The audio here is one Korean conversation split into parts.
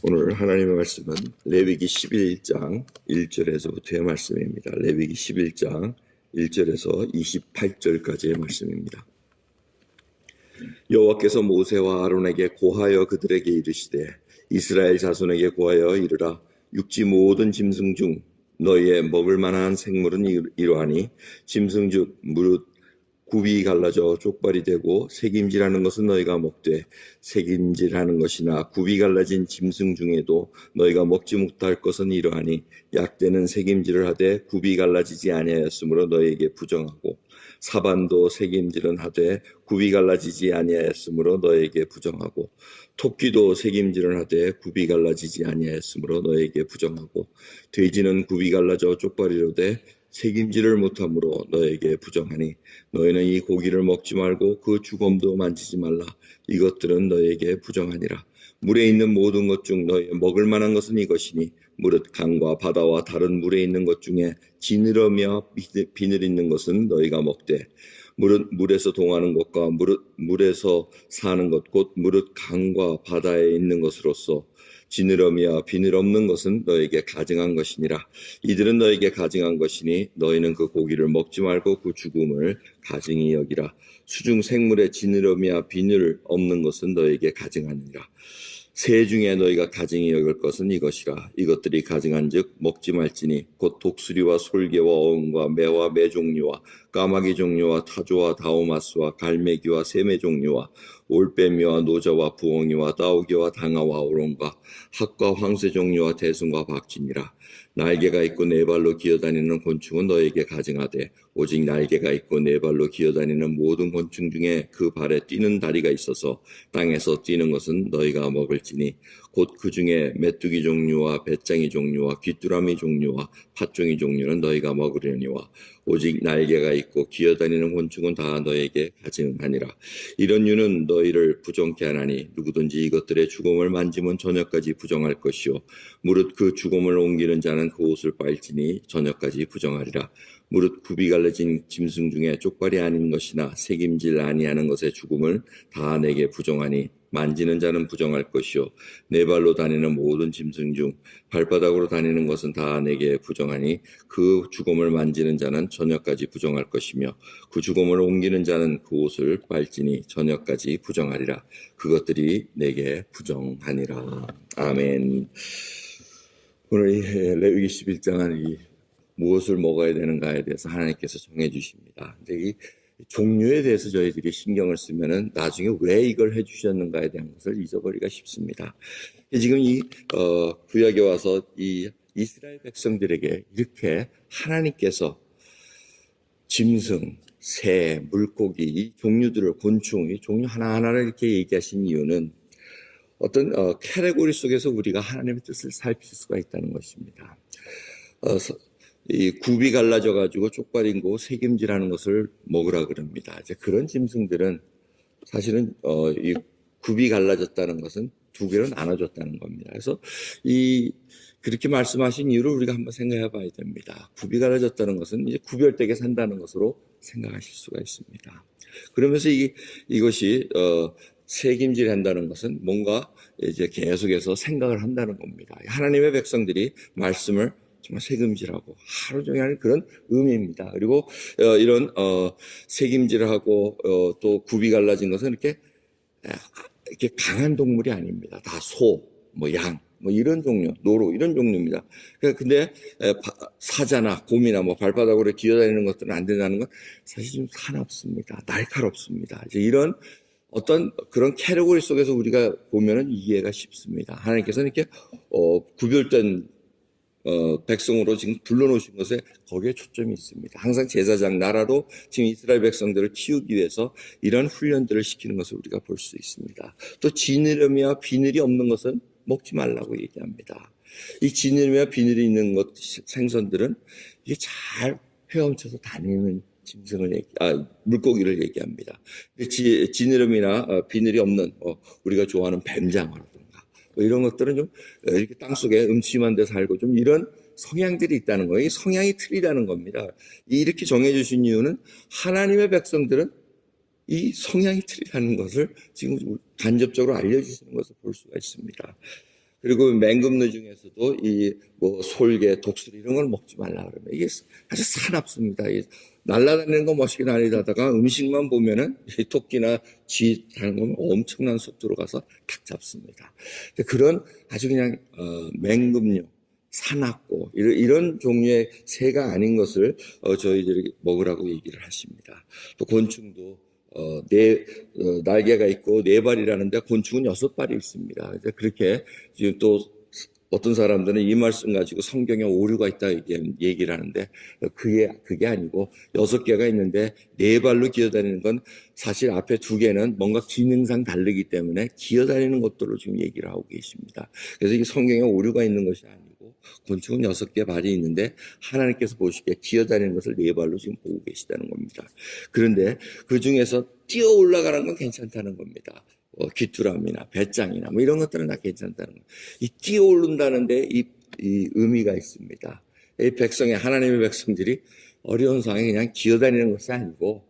오늘 하나님의 말씀은 레위기 11장 1절에서부터의 말씀입니다. 레위기 11장 1절에서 28절까지의 말씀입니다. 여호와께서 모세와 아론에게 고하여 그들에게 이르시되 이스라엘 자손에게 고하여 이르라. 육지 모든 짐승 중 너희의 먹을 만한 생물은 이러하니 짐승 중 무릇 굽이 갈라져 쪽발이 되고 새김질하는 것은 너희가 먹되 새김질하는 것이나 굽이 갈라진 짐승 중에도 너희가 먹지 못할 것은 이러하니 약대는 새김질을 하되 굽이 갈라지지 아니하였으므로 너희에게 부정하고 사반도 새김질은 하되 굽이 갈라지지 아니하였으므로 너희에게 부정하고 토끼도 새김질은 하되 굽이 갈라지지 아니하였으므로 너희에게 부정하고 돼지는 굽이 갈라져 쪽발이로되 새김질을 못함으로 너에게 부정하니 너희는 이 고기를 먹지 말고 그 주검도 만지지 말라. 이것들은 너에게 부정하니라. 물에 있는 모든 것 중 너희 먹을 만한 것은 이것이니 무릇 강과 바다와 다른 물에 있는 것 중에 지느러미와 비늘 있는 것은 너희가 먹되 무릇 물에서 동하는 것과 물에서 사는 것 곧 무릇 강과 바다에 있는 것으로서 지느러미와 비늘 없는 것은 너에게 가증한 것이니라. 이들은 너에게 가증한 것이니 너희는 그 고기를 먹지 말고 그 죽음을 가증히 여기라. 수중 생물의 지느러미와 비늘 없는 것은 너에게 가증하니라. 새 중에 너희가 가증히 여길 것은 이것이라. 이것들이 가증한즉 먹지 말지니 곧 독수리와 솔개와 어음과 매와 매 종류와 까마귀 종류와 타조와 다오마스와 갈매기와 새매 종류와 올빼미와 노저와 부엉이와 따오기와 당아와 오롱과 학과 황새 종류와 대승과 박쥐니라. 날개가 있고 네 발로 기어다니는 곤충은 너에게 가증하되 오직 날개가 있고 네 발로 기어다니는 모든 곤충 중에 그 발에 뛰는 다리가 있어서 땅에서 뛰는 것은 너희가 먹을지니 곧 그 중에 메뚜기 종류와 배짱이 종류와 귀뚜라미 종류와 팥종이 종류는 너희가 먹으려니와 오직 날개가 있고 기어다니는 곤충은 다 너에게 가증하니라. 이런 유는 너희를 부정케 하나니 누구든지 이것들의 죽음을 만지면 저녁까지 부정할 것이요 무릇 그 죽음을 옮기는 자는 그 옷을 빨지니 저녁까지 부정하리라. 무릇 굽이 갈라진 짐승 중에 쪽발이 아닌 것이나 새김질 아니하는 것의 죽음을 다 내게 부정하니 만지는 자는 부정할 것이요 네 발로 다니는 모든 짐승 중 발바닥으로 다니는 것은 다 내게 부정하니 그 죽음을 만지는 자는 저녁까지 부정할 것이며 그 죽음을 옮기는 자는 그 옷을 빨지니 저녁까지 부정하리라. 그것들이 내게 부정하니라. 아멘. 오늘 레위기 11장은 이 무엇을 먹어야 되는가에 대해서 하나님께서 정해 주십니다. 근데 이 종류에 대해서 저희들이 신경을 쓰면은 나중에 왜 이걸 해주셨는가에 대한 것을 잊어버리기가 쉽습니다. 지금 이 구약에 와서 이 이스라엘 백성들에게 이렇게 하나님께서 짐승, 새, 물고기 이 종류들을 곤충 이 종류 하나하나를 이렇게 얘기하신 이유는 어떤 카테고리 속에서 우리가 하나님의 뜻을 살필 수가 있다는 것입니다. 이 굽이 갈라져 가지고 쪽발인 거 새김질하는 것을 먹으라 그럽니다. 이제 그런 짐승들은 사실은 이 굽이 갈라졌다는 것은 두 개로 나눠졌다는 겁니다. 그래서 그렇게 말씀하신 이유를 우리가 한번 생각해 봐야 됩니다. 굽이 갈라졌다는 것은 이제 구별되게 산다는 것으로 생각하실 수가 있습니다. 그러면서 이것이 새김질 한다는 것은 뭔가 이제 계속해서 생각을 한다는 겁니다. 하나님의 백성들이 말씀을 정말 새김질하고 하루 종일 하는 그런 의미입니다. 그리고 이런 새김질을 하고 또 굽이 갈라진 것은 이렇게 강한 동물이 아닙니다. 다 소, 양, 이런 종류, 노루 이런 종류입니다. 근데 사자나 곰이나 발바닥으로 기어다니는 것들은 안 된다는 건 사실 좀 사납습니다. 날카롭습니다. 이제 이런 어떤 그런 캐테고리 속에서 우리가 보면은 이해가 쉽습니다. 하나님께서는 이렇게 구별된 백성으로 지금 불러놓으신 것에 거기에 초점이 있습니다. 항상 제사장 나라로 지금 이스라엘 백성들을 키우기 위해서 이런 훈련들을 시키는 것을 우리가 볼 수 있습니다. 또 지느러미와 비늘이 없는 것은 먹지 말라고 얘기합니다. 이 지느러미와 비늘이 있는 생선들은 이게 잘 헤엄쳐서 다니는 물고기를 얘기합니다. 지느러미나 비늘이 없는 우리가 좋아하는 뱀장어라든가 이런 것들은 좀 이렇게 땅속에 음침한 데 살고 좀 이런 성향들이 있다는 거예요. 이 성향이 틀리다는 겁니다. 이렇게 정해주신 이유는 하나님의 백성들은 이 성향이 틀리다는 것을 지금 간접적으로 알려주시는 것을 볼 수가 있습니다. 그리고 맹금류 중에서도 솔개, 독수리 이런 걸 먹지 말라 그러면 이게 아주 사납습니다. 날아다니는 거 멋있게 날리다가 음식만 보면은 토끼나 쥐 다른 거면 엄청난 속도로 가서 탁 잡습니다. 그런 아주 그냥 맹금류, 사납고 이런 종류의 새가 아닌 것을 저희들이 먹으라고 얘기를 하십니다. 또 곤충도 날개가 있고 4발이라는데 곤충은 6발이 있습니다. 그렇게 지금 또 어떤 사람들은 이 말씀 가지고 성경에 오류가 있다 얘기를 하는데 그게 아니고 6개가 있는데 4발로 기어다니는 건 사실 앞에 2개는 뭔가 기능상 다르기 때문에 기어다니는 것들로 지금 얘기를 하고 계십니다. 그래서 이게 성경에 오류가 있는 것이 아니고 곤충은 6개 발이 있는데 하나님께서 보시기에 기어다니는 것을 4발로 지금 보고 계시다는 겁니다. 그런데 그 중에서 뛰어 올라가는 건 괜찮다는 겁니다. 귀뚜라미나 배짱이나 이런 것들은 다 괜찮다는 거예요. 이 뛰어 오른다는데 이 의미가 있습니다. 이 하나님의 백성들이 어려운 상황에 그냥 기어다니는 것이 아니고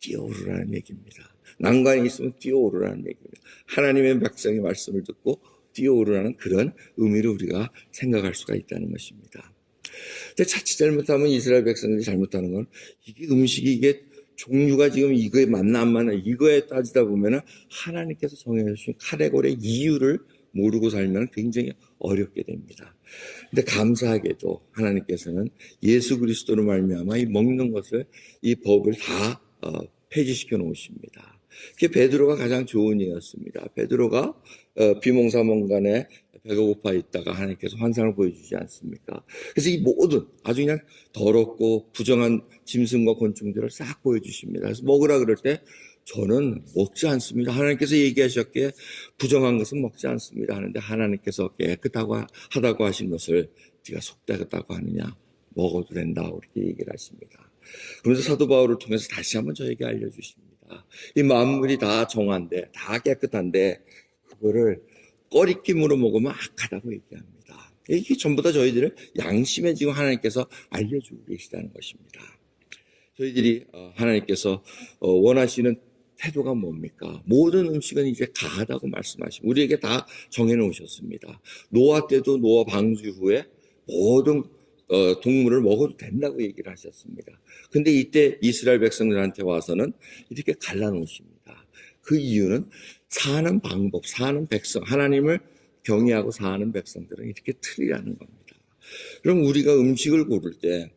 뛰어 오르라는 얘기입니다. 난관이 있으면 뛰어 오르라는 얘기입니다. 하나님의 백성의 말씀을 듣고 뛰어오르라는 그런 의미로 우리가 생각할 수가 있다는 것입니다. 근데 자칫 잘못하면 이스라엘 백성들이 잘못하는 건 이게 음식이 이게 종류가 지금 이거에 맞나 안 맞나 이거에 따지다 보면은 하나님께서 정해주신 카테고리의 이유를 모르고 살면 굉장히 어렵게 됩니다. 근데 감사하게도 하나님께서는 예수 그리스도로 말미암아 이 먹는 것을 이 법을 다 폐지시켜 놓으십니다. 그게 베드로가 가장 좋은 예였습니다. 베드로가 비몽사몽간에 배가 고파 있다가 하나님께서 환상을 보여주지 않습니까? 그래서 이 모든 아주 그냥 더럽고 부정한 짐승과 곤충들을 싹 보여주십니다. 그래서 먹으라 그럴 때 저는 먹지 않습니다. 하나님께서 얘기하셨기에 부정한 것은 먹지 않습니다 하는데 하나님께서 깨끗하고 하다고 하신 것을 네가 속되었다고 하느냐? 먹어도 된다 이렇게 얘기를 하십니다. 그래서 사도 바울을 통해서 다시 한번 저에게 알려주십니다. 이 만물이 다 정한데 다 깨끗한데 그거를 꺼리낌으로 먹으면 악하다고 얘기합니다. 이게 전부 다 저희들의 양심에 지금 하나님께서 알려주고 계시다는 것입니다. 저희들이 하나님께서 원하시는 태도가 뭡니까? 모든 음식은 이제 가하다고 말씀하시고 우리에게 다 정해놓으셨습니다. 노아 때도 노아 방주 후에 모든 동물을 먹어도 된다고 얘기를 하셨습니다. 근데 이때 이스라엘 백성들한테 와서는 이렇게 갈라놓으십니다. 그 이유는 사는 방법, 사는 백성, 하나님을 경외하고 사는 백성들은 이렇게 틀이라는 겁니다. 그럼 우리가 음식을 고를 때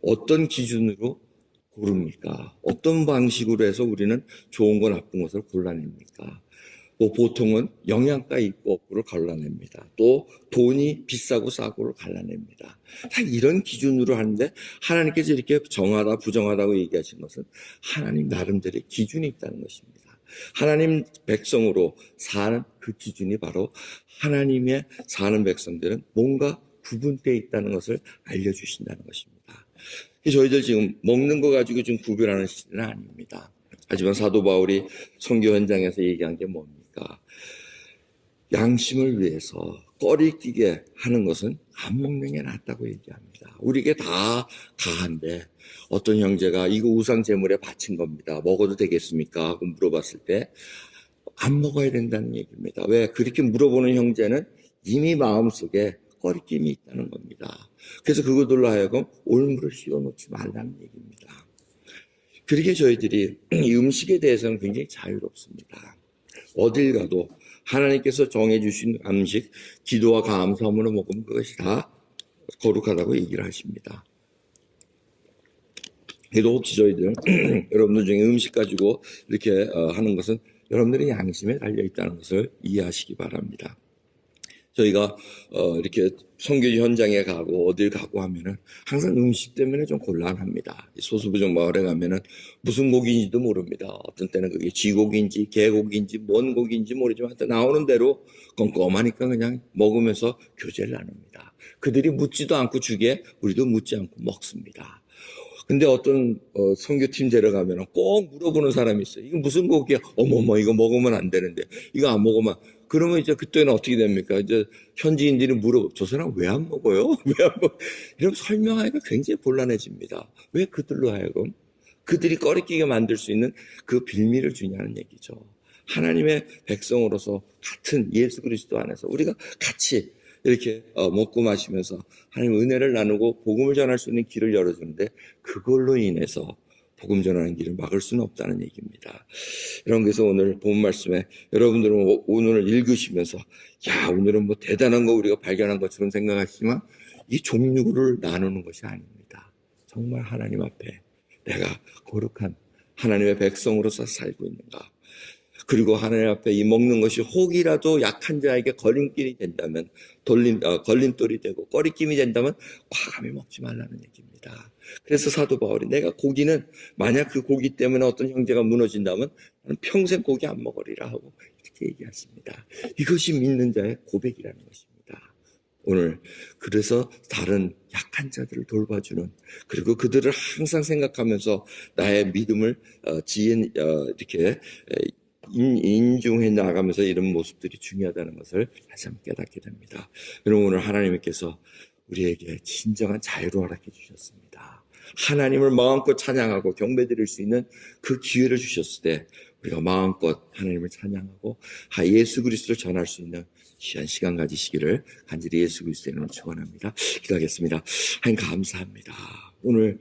어떤 기준으로 고릅니까? 어떤 방식으로 해서 우리는 좋은 거 나쁜 것을 골라냅니까? 보통은 영양가 있고 없고를 갈라냅니다. 또 돈이 비싸고 싸고를 갈라냅니다. 다 이런 기준으로 하는데 하나님께서 이렇게 정하다 부정하다고 얘기하신 것은 하나님 나름대로의 기준이 있다는 것입니다. 하나님 백성으로 사는 그 기준이 바로 하나님의 사는 백성들은 뭔가 구분되어 있다는 것을 알려주신다는 것입니다. 저희들 지금 먹는 거 가지고 좀 구별하는 시대는 아닙니다. 하지만 사도 바울이 선교 현장에서 얘기한 게 뭡니까? 양심을 위해서 꺼리끼게 하는 것은 안 먹는 게 낫다고 얘기합니다. 우리에게 다 가한데 어떤 형제가 이거 우상 제물에 바친 겁니다. 먹어도 되겠습니까? 하고 물어봤을 때 안 먹어야 된다는 얘기입니다. 왜? 그렇게 물어보는 형제는 이미 마음속에 꺼리낌이 있다는 겁니다. 그래서 그것들로 하여금 올무를 씌워놓지 말라는 얘기입니다. 그렇게 저희들이 이 음식에 대해서는 굉장히 자유롭습니다. 어딜 가도 하나님께서 정해주신 음식, 기도와 감사함으로 먹으면 그것이 다 거룩하다고 얘기를 하십니다. 그래도 혹시 저희들 여러분들 중에 음식 가지고 이렇게 하는 것은 여러분들의 양심에 달려있다는 것을 이해하시기 바랍니다. 저희가 이렇게 선교 현장에 가고 어딜 가고 하면은 항상 음식 때문에 좀 곤란합니다. 소수부족 마을에 가면은 무슨 고기인지도 모릅니다. 어떤 때는 그게 쥐고기인지 개고기인지 뭔 고기인지 모르지만 하여튼 나오는 대로 껌껌하니까 그냥 먹으면서 교제를 나눕니다. 그들이 묻지도 않고 주기에 우리도 묻지 않고 먹습니다. 근데 어떤 선교팀 데려가면 꼭 물어보는 사람이 있어요. 이거 무슨 고기야? 어머머 이거 먹으면 안 되는데 이거 안 먹으면 그러면 이제 그때는 어떻게 됩니까? 이제 현지인들이 저 사람 왜 안 먹어요? 왜 안 먹어? 이런 설명하기가 굉장히 곤란해집니다. 왜 그들로 하여금 그들이 꺼리끼게 만들 수 있는 그 빌미를 주냐는 얘기죠. 하나님의 백성으로서 같은 예수 그리스도 안에서 우리가 같이 이렇게 먹고 마시면서 하나님의 은혜를 나누고 복음을 전할 수 있는 길을 열어주는데 그걸로 인해서 복음 전하는 길을 막을 수는 없다는 얘기입니다. 여러분, 그래서 오늘 본 말씀에 여러분들은 오늘을 읽으시면서 야, 오늘은 뭐 대단한 거 우리가 발견한 것처럼 생각하시지만 이 종류를 나누는 것이 아닙니다. 정말 하나님 앞에 내가 거룩한 하나님의 백성으로서 살고 있는가, 그리고 하나님 앞에 이 먹는 것이 혹이라도 약한 자에게 걸림길이 된다면, 걸림돌이 되고 꺼리낌이 된다면 과감히 먹지 말라는 얘기입니다. 그래서 사도 바울이 내가 고기는 만약 그 고기 때문에 어떤 형제가 무너진다면 나는 평생 고기 안 먹으리라 하고 이렇게 얘기하십니다. 이것이 믿는 자의 고백이라는 것입니다. 오늘 그래서 다른 약한 자들을 돌봐주는, 그리고 그들을 항상 생각하면서 나의 믿음을 이렇게 인중해 나가면서 이런 모습들이 중요하다는 것을 다시 한번 깨닫게 됩니다. 여러분, 오늘 하나님께서 우리에게 진정한 자유를 허락해 주셨습니다. 하나님을 마음껏 찬양하고 경배드릴 수 있는 그 기회를 주셨을 때 우리가 마음껏 하나님을 찬양하고 예수 그리스도를 전할 수 있는 귀한 시간 가지시기를 간절히 예수 그리스도의 이름으로 축원합니다. 기도하겠습니다. 하나님 감사합니다. 오늘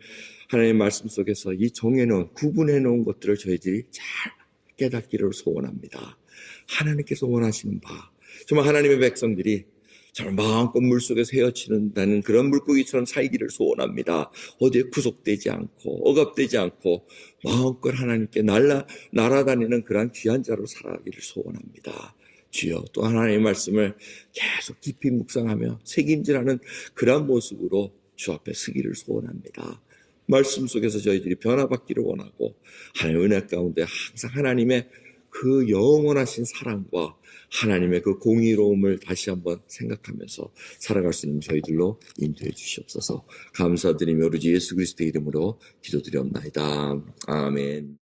하나님의 말씀 속에서 이 정해놓은, 구분해놓은 것들을 저희들이 잘 깨닫기를 소원합니다. 하나님께서 원하시는 바, 정말 하나님의 백성들이 정말 마음껏 물속에서 헤엄치는다는 그런 물고기처럼 살기를 소원합니다. 어디에 구속되지 않고 억압되지 않고 마음껏 하나님께 날아다니는 그러한 귀한 자로 살아가기를 소원합니다. 주여, 또 하나님의 말씀을 계속 깊이 묵상하며 책임질하는 그러한 모습으로 주 앞에 서기를 소원합니다. 말씀 속에서 저희들이 변화받기를 원하고 하나님의 은혜 가운데 항상 하나님의 그 영원하신 사랑과 하나님의 그 공의로움을 다시 한번 생각하면서 살아갈 수 있는 저희들로 인도해 주시옵소서. 감사드리며 우리 주 예수 그리스도의 이름으로 기도드리옵나이다. 아멘.